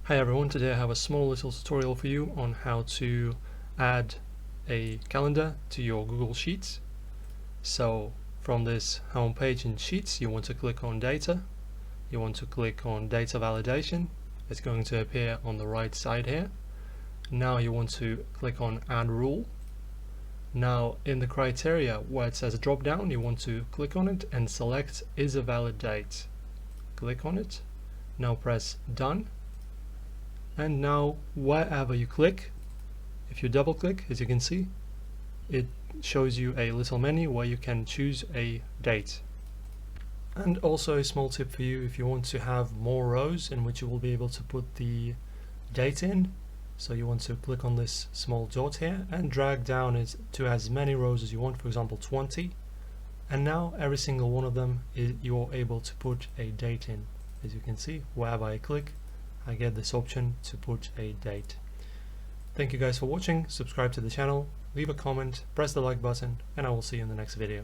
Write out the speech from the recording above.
Hi everyone, today I have a small little tutorial for you on how to add a calendar to your Google Sheets. So from this home page in Sheets, you want to click on Data, you want to click on Data Validation. It's going to appear on the right side here. Now you want to click on Add Rule. Now in the criteria where it says drop down, you want to click on it and select Is a Valid Date. Click on it. Now press Done. And now wherever you click, if you double click, as you can see, it shows you a little menu where you can choose a date. And also a small tip for you, if you want to have more rows in which you will be able to put the date in, so you want to click on this small dot here and drag down it to as many rows as you want, for example 20, and now every single one of them you're able to put a date in. As you can see, wherever I click, I get this option to put a date. Thank you guys for watching, subscribe to the channel, leave a comment, press the like button, and I will see you in the next video.